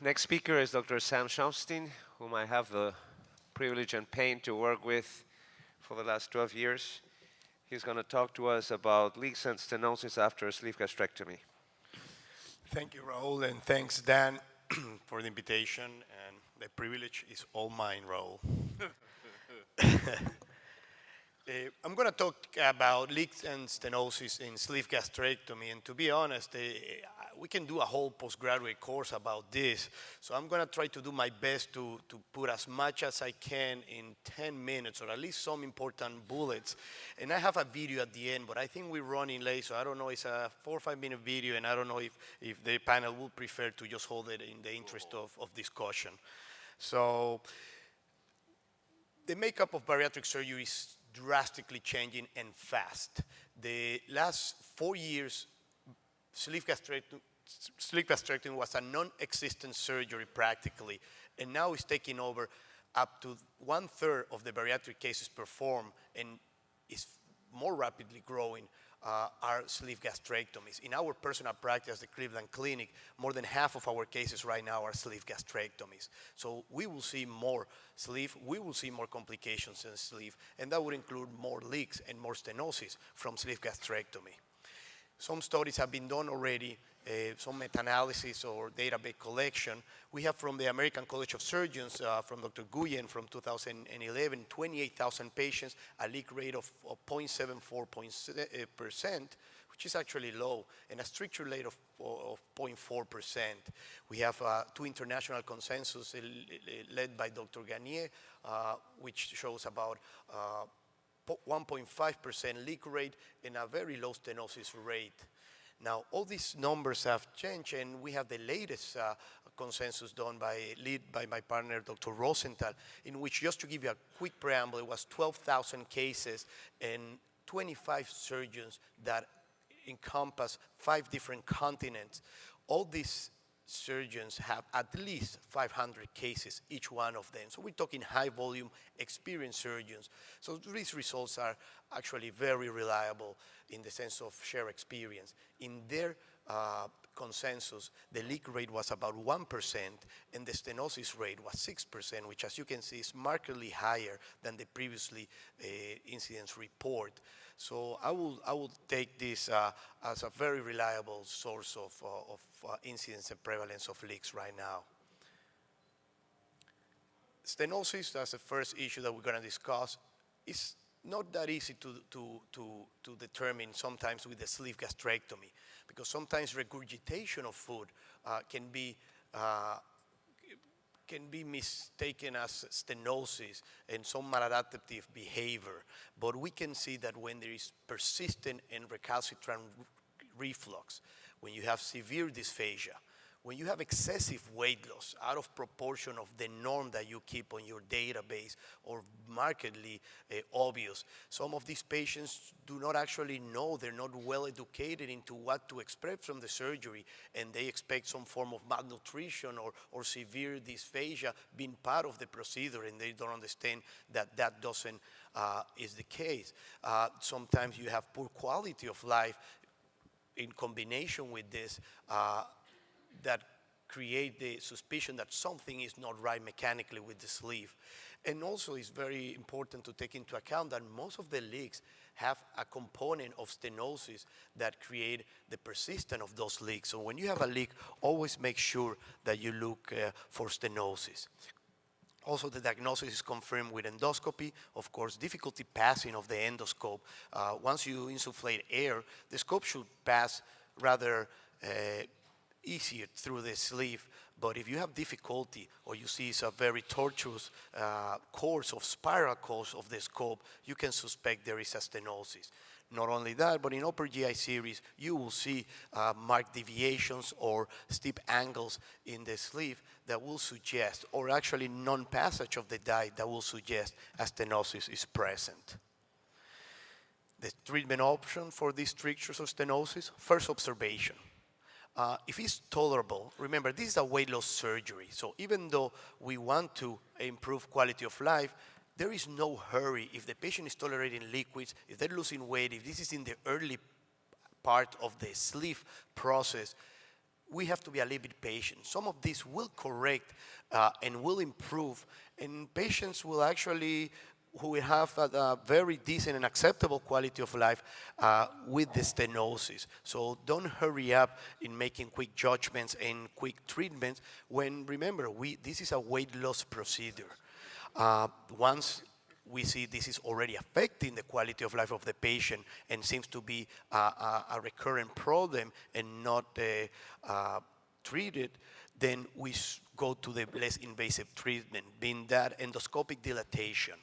Next speaker is Dr. Sam Szomstein, whom I have the privilege and pain to work with for the last 12 years. He's going to talk to us about leaks and stenosis after a sleeve gastrectomy. Thank you, Raul, and thanks, Dan, for the invitation. And the privilege is all mine, Raul. I'm going to talk about leaks and stenosis in sleeve gastrectomy. And to be honest, we can do a whole postgraduate course about this. So I'm going to try to do my best to put as much as I can in 10 minutes, or at least some important bullets. And I have a video at the end, but I think we're running late, so I don't know. It's a 4 or 5 minute video, and I don't know if the panel would prefer to just hold it in the interest of discussion. So the makeup of bariatric surgery is drastically changing and fast. The last 4 years, sleeve gastrectomy was a non-existent surgery practically, and now it's taking over up to 1/3 of the bariatric cases performed, and is more rapidly growing are sleeve gastrectomies. In our personal practice, the Cleveland Clinic, more than half of our cases right now are sleeve gastrectomies. So we will see more sleeve, we will see more complications in sleeve, and that would include more leaks and more stenosis from sleeve gastrectomy. Some studies have been done already, some meta-analysis or database collection. We have from the American College of Surgeons, from Dr. Guyen from 2011, 28,000 patients, a leak rate of 0.74%, which is actually low, and a stricture rate of 0.4%. We have two international consensus led by Dr. Garnier, which shows about 1.5% leak rate and a very low stenosis rate. Now, all these numbers have changed, and we have the latest consensus done led by my partner, Dr. Rosenthal, in which, just to give you a quick preamble, it was 12,000 cases and 25 surgeons that encompass 5 different continents. All these surgeons have at least 500 cases, each one of them. So we're talking high volume, experienced surgeons. So these results are actually very reliable in the sense of shared experience. In their consensus, the leak rate was about 1%, and the stenosis rate was 6%, which, as you can see, is markedly higher than the previously incidence report. So I will take this as a very reliable source of incidence and prevalence of leaks right now. Stenosis, that's the first issue that we're going to discuss. It's not that easy to determine sometimes with the sleeve gastrectomy, because sometimes regurgitation of food can be mistaken as stenosis and some maladaptive behavior. But we can see that when there is persistent and recalcitrant reflux, when you have severe dysphagia, when you have excessive weight loss out of proportion of the norm that you keep on your database, or markedly obvious, some of these patients do not actually know, they're not well educated into what to expect from the surgery, and they expect some form of malnutrition or severe dysphagia being part of the procedure, and they don't understand that that doesn't is the case. Sometimes you have poor quality of life in combination with this, that create the suspicion that something is not right mechanically with the sleeve. And also, it's very important to take into account that most of the leaks have a component of stenosis that create the persistence of those leaks. So when you have a leak, always make sure that you look for stenosis. Also, the diagnosis is confirmed with endoscopy. Of course, difficulty passing of the endoscope. Once you insufflate air, the scope should pass rather easier through the sleeve, but if you have difficulty or you see it's a very tortuous spiral course of the scope, you can suspect there is a stenosis. Not only that, but in upper GI series, you will see marked deviations or steep angles in the sleeve that will suggest, or actually non-passage of the dye that will suggest a stenosis is present. The treatment option for these strictures of stenosis: first, observation. If it's tolerable, remember, this is a weight loss surgery, so even though we want to improve quality of life, there is no hurry. If the patient is tolerating liquids, if they're losing weight, if this is in the early part of the sleeve process, we have to be a little bit patient. Some of these will correct and will improve, and patients will actually, who will have a very decent and acceptable quality of life with the stenosis. So don't hurry up in making quick judgments and quick treatments when, remember, this is a weight loss procedure. Once we see this is already affecting the quality of life of the patient and seems to be a recurrent problem and not treated, then we go to the less invasive treatment, being that endoscopic dilatation.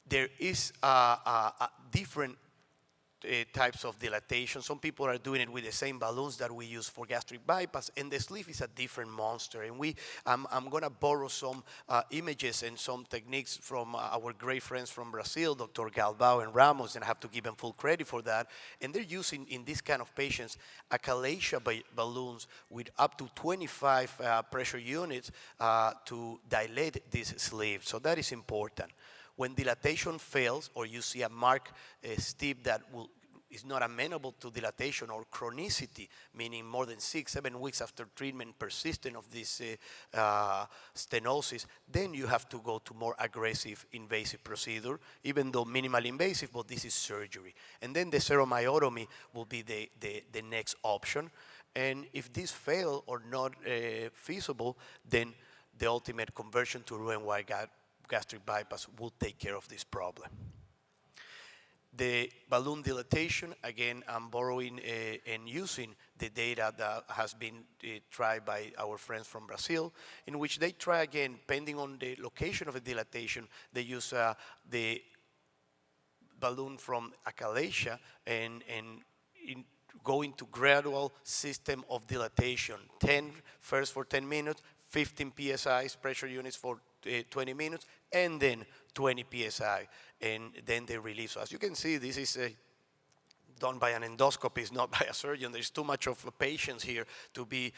There is different types of dilatation. Some people are doing it with the same balloons that we use for gastric bypass, and the sleeve is a different monster. And I'm going to borrow some images and some techniques from our great friends from Brazil, Dr. Galbao and Ramos, and I have to give them full credit for that. And they're using, in this kind of patients, achalasia balloons with up to 25 pressure units to dilate this sleeve. So that is important. When dilatation fails, or you see a marked stip that is not amenable to dilatation, or chronicity, meaning more than 6-7 weeks after treatment persistent of this stenosis, then you have to go to more aggressive invasive procedure, even though minimally invasive, but this is surgery. And then the seromyotomy will be the next option. And if this fail or not feasible, then the ultimate conversion to Roux-en-Y gastric bypass will take care of this problem. The balloon dilatation, again, I'm borrowing and using the data that has been tried by our friends from Brazil, in which they try, again, depending on the location of the dilatation, they use the balloon from achalasia and go into gradual system of dilatation. First for 10 minutes, 15 psi pressure units for 20 minutes, and then 20 psi, and then they release. So as you can see, this is done by an endoscopist, not by a surgeon. There's too much of patience here to be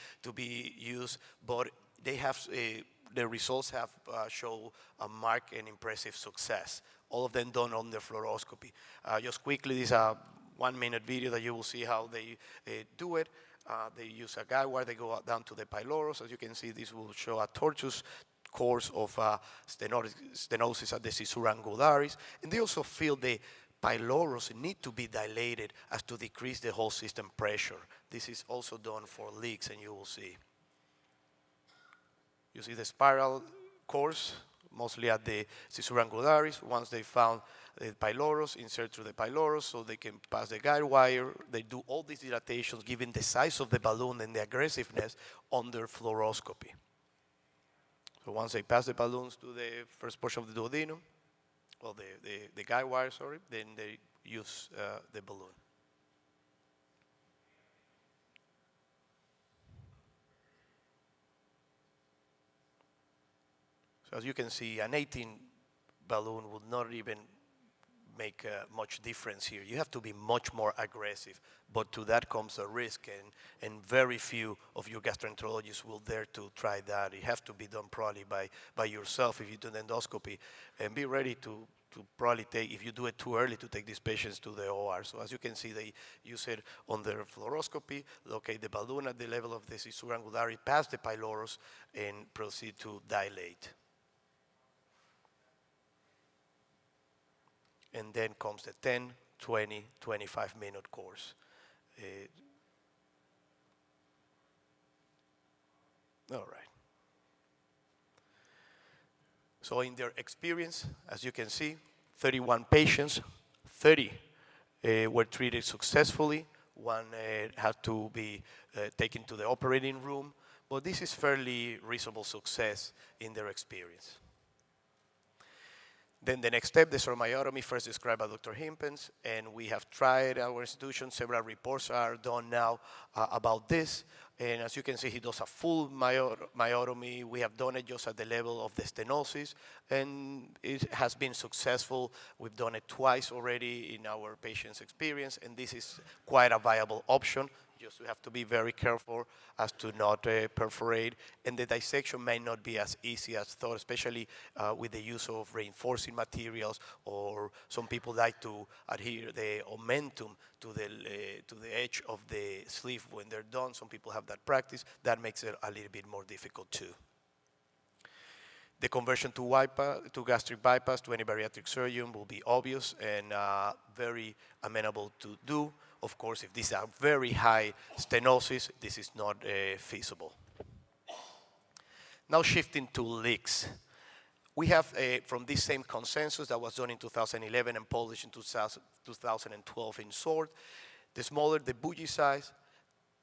used, but they have the results have shown a marked and impressive success. All of them done on the fluoroscopy. Just quickly, this is a 1-minute video that you will see how they do it. They use a guide wire. They go down to the pylorus. As you can see, this will show a tortuous course of stenosis at the caesura angularis. And they also feel the pylorus need to be dilated as to decrease the whole system pressure. This is also done for leaks, and you will see. You see the spiral course, mostly at the caesura angularis. Once they found the pylorus, insert through the pylorus so they can pass the guide wire. They do all these dilatations, given the size of the balloon and the aggressiveness, under fluoroscopy. So once they pass the balloons to the first portion of the duodenum, well, the guide wire, sorry, then they use the balloon. So as you can see, an 18 balloon would not even make much difference here. You have to be much more aggressive, but to that comes a risk, and very few of your gastroenterologists will dare to try that. It has to be done probably by yourself if you do an endoscopy, and be ready to probably take, if you do it too early, to take these patients to the OR. So as you can see, they use it on their fluoroscopy, locate the balloon at the level of the caesura angularis, pass the pylorus, and proceed to dilate. And then comes the 10, 20, 25-minute course. All right. So in their experience, as you can see, 31 patients, 30 were treated successfully. One had to be taken to the operating room, but this is fairly reasonable success in their experience. Then the next step, the seromyotomy, first described by Dr. Himpens, and we have tried our institution. Several reports are done now about this. And as you can see, he does a full myotomy. We have done it just at the level of the stenosis, and it has been successful. We've done it twice already in our patient's experience, and this is quite a viable option. just you have to be very careful as to not perforate, and the dissection may not be as easy as thought, especially with the use of reinforcing materials, or some people like to adhere the omentum to the edge of the sleeve when they're done. Some people have that practice. That makes it a little bit more difficult too. The conversion to gastric bypass to any bariatric surgeon will be obvious and very amenable to do. Of course, if these are very high stenosis, this is not feasible. Now shifting to leaks. We have, from this same consensus that was done in 2011 and published in 2012 in SWORD, the smaller the bougie size,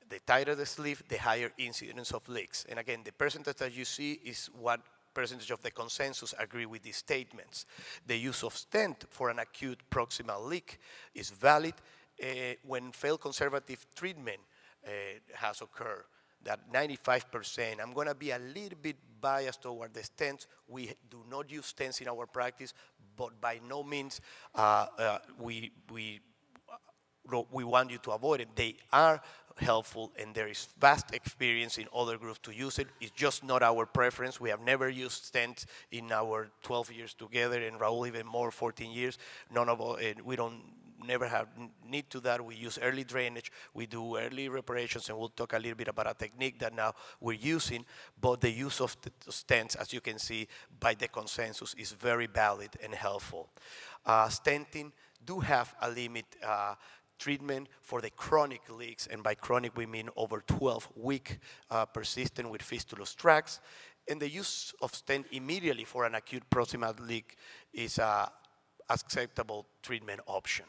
the tighter the sleeve, the higher incidence of leaks. And again, the percentage that you see is what percentage of the consensus agree with these statements. The use of stent for an acute proximal leak is valid when failed conservative treatment has occurred. That 95%, I'm gonna be a little bit biased toward the stents. We do not use stents in our practice, but by no means we want you to avoid it. They are helpful, and there is vast experience in other groups to use it. It's just not our preference. We have never used stents in our 12 years together, and Raul even more, 14 years. None of us, we don't never have need to that. We use early drainage, we do early reparations, and we'll talk a little bit about a technique that now we're using. But the use of the stents, as you can see by the consensus, is very valid and helpful. Stenting do have a limit treatment for the chronic leaks, and by chronic we mean over 12-week persistent with fistulous tracts. And the use of stent immediately for an acute proximal leak is an acceptable treatment option.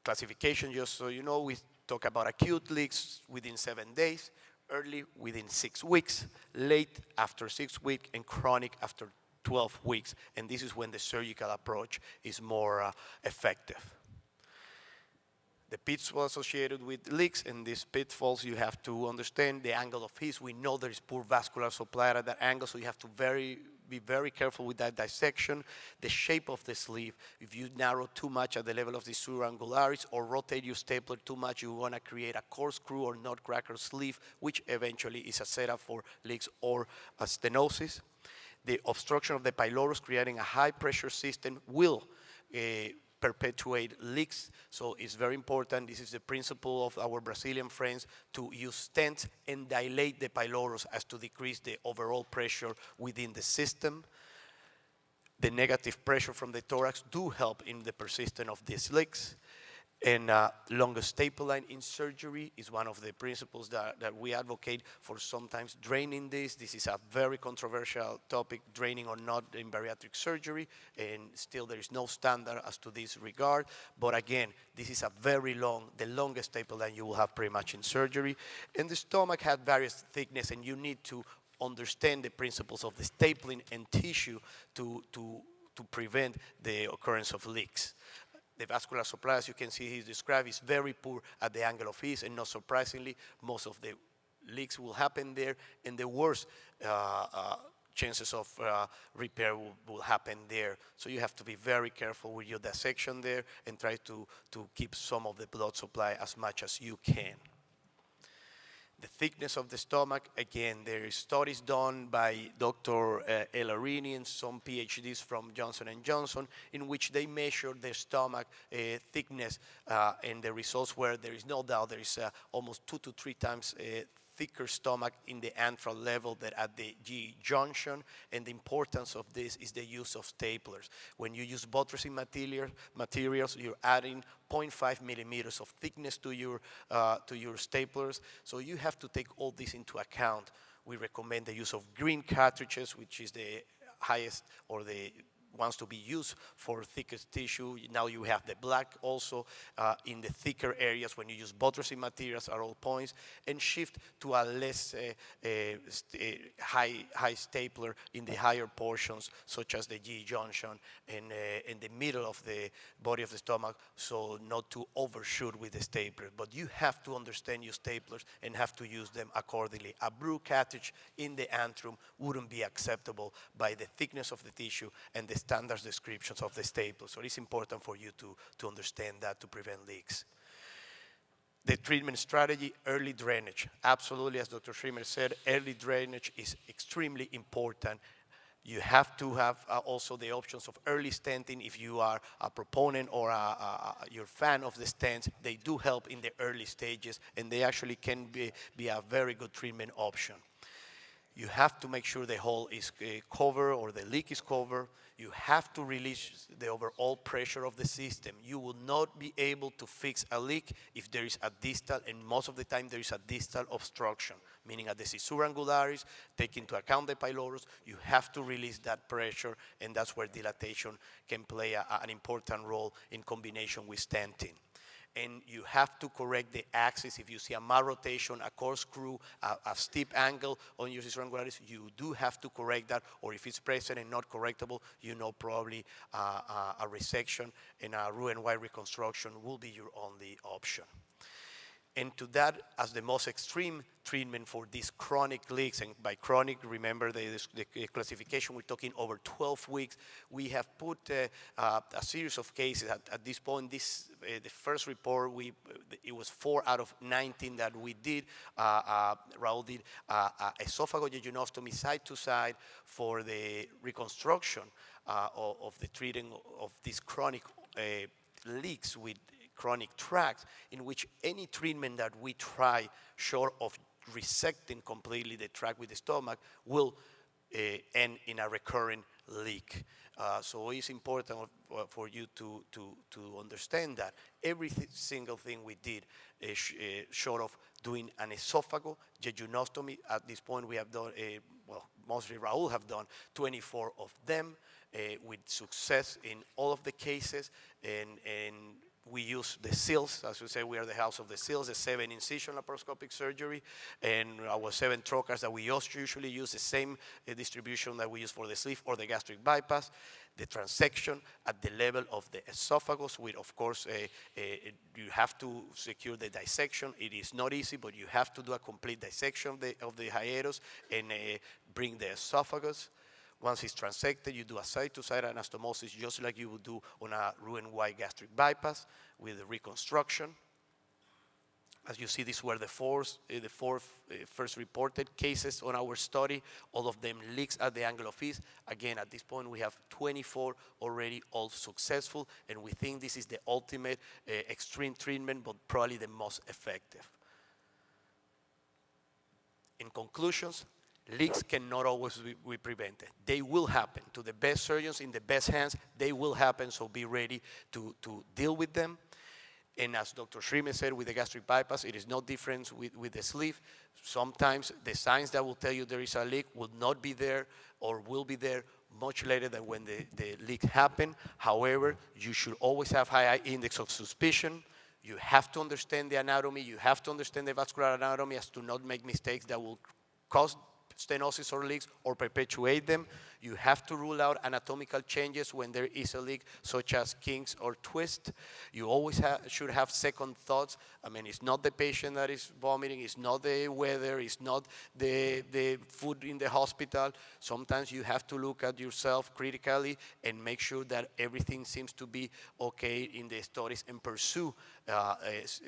Classification, just so you know, we talk about acute leaks within 7 days, early within 6 weeks, late after 6 weeks, and chronic after 12 weeks. And this is when the surgical approach is more effective. The pitfalls associated with leaks, and these pitfalls you have to understand. The angle of his, we know there is poor vascular supply at that angle, so you have to be very careful with that dissection. The shape of the sleeve, if you narrow too much at the level of the surangularis or rotate your stapler too much, you want to create a corkscrew or nutcracker sleeve, which eventually is a setup for leaks or a stenosis. The obstruction of the pylorus, creating a high pressure system, will perpetuate leaks, so it's very important. This is the principle of our Brazilian friends, to use stents and dilate the pylorus as to decrease the overall pressure within the system. The negative pressure from the thorax do help in the persistence of these leaks. And longest staple line in surgery is one of the principles that we advocate for, sometimes draining this. This is a very controversial topic, draining or not in bariatric surgery, and still there is no standard as to this regard. But again, this is a very long, the longest staple line you will have pretty much in surgery. And the stomach has various thickness, and you need to understand the principles of the stapling and tissue to prevent the occurrence of leaks. The vascular supply, as you can see he's described, is very poor at the angle of his, and not surprisingly, most of the leaks will happen there, and the worst chances of repair will happen there. So you have to be very careful with your dissection there and try to keep some of the blood supply as much as you can. The thickness of the stomach, again, there is studies done by Dr. Elarini and some PhDs from Johnson & Johnson, in which they measured the stomach thickness, and the results were, there is no doubt, there is almost 2 to 3 times thicker stomach in the antral level than at the G junction, and the importance of this is the use of staplers. When you use buttressing materials, you're adding 0.5 millimeters of thickness to your staplers, so you have to take all this into account. We recommend the use of green cartridges, which is the highest, or the ones to be used for thickest tissue. Now you have the black also in the thicker areas when you use buttressing materials at all points, and shift to a less high stapler in the higher portions, such as the G junction and in the middle of the body of the stomach, so not to overshoot with the stapler. But you have to understand your staplers and have to use them accordingly. A brew cartridge in the antrum wouldn't be acceptable by the thickness of the tissue and the standard descriptions of the staple. So it's important for you to understand that to prevent leaks. treatment strategy, early drainage. Absolutely, as Dr. Schremer said, early drainage is extremely important. You have to have also the options of early stenting. If you are a proponent or you're a fan of the stents, they do help in the early stages, and they actually can be a very good treatment option. You have to make sure the hole is covered or the leak is covered. You have to release the overall pressure of the system. You will not be able to fix a leak if there is a distal, and most of the time there is a distal obstruction, meaning at the caesura angularis, take into account the pylorus, you have to release that pressure, and that's where dilatation can play an important role in combination with stenting. And you have to correct the axis. If you see a malrotation, a corkscrew, a steep angle on your caesura angularis, you do have to correct that, or if it's present and not correctable, you know probably a resection and a Roux-en-Y reconstruction will be your only option. And to that, as the most extreme treatment for these chronic leaks, and by chronic, remember the classification, we're talking over 12 weeks, we have put a series of cases. At this point, the first report, it was 4 out of 19 that we did. Raul did esophagojejunostomy side to side for the reconstruction of the treating of these chronic leaks with chronic tracts, in which any treatment that we try short of resecting completely the tract with the stomach will end in a recurring leak. So it's important for you to understand that every single thing we did short of doing an esophagojejunostomy. At this point we have done, well, mostly Raul have done 24 of them with success in all of the cases, and we use the seals. As we say, we are the house of the seals, the 7 incision laparoscopic surgery, and our 7 trocars that we usually use the same distribution that we use for the sleeve or the gastric bypass. The transection at the level of the esophagus with, of course, you have to secure the dissection. It is not easy, but you have to do a complete dissection of the hiatus and bring the esophagus. Once it's transected, you do a side-to-side anastomosis just like you would do on a Roux-en-Y gastric bypass with the reconstruction. As you see, these were the four first reported cases on our study. All of them leaks at the angle of ease. Again, at this point, we have 24 already, all successful, and we think this is the ultimate extreme treatment, but probably the most effective. In conclusions, leaks cannot always be prevented. They will happen. To the best surgeons, in the best hands, they will happen, so be ready to deal with them. And as Dr. Schremer said, with the gastric bypass, it is no different with the sleeve. Sometimes the signs that will tell you there is a leak will not be there or will be there much later than when the leak happened. However, you should always have high index of suspicion. You have to understand the anatomy. You have to understand the vascular anatomy as to not make mistakes that will cause stenosis or leaks or perpetuate them. You have to rule out anatomical changes when there is a leak, such as kinks or twist. You always should have second thoughts. I mean, it's not the patient that is vomiting, it's not the weather, it's not the food in the hospital. Sometimes you have to look at yourself critically and make sure that everything seems to be okay in the studies and pursue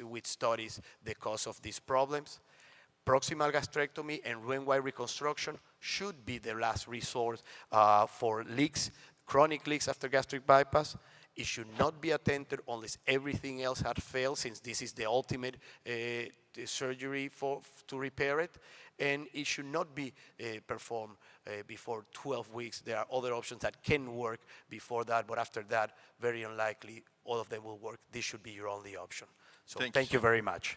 with studies the cause of these problems. Proximal gastrectomy and Roux-en-Y reconstruction should be the last resort for leaks, chronic leaks after gastric bypass. It should not be attempted unless everything else had failed, since this is the ultimate surgery to repair it. And it should not be performed before 12 weeks. There are other options that can work before that, but after that, very unlikely all of them will work. This should be your only option. So thank you very much.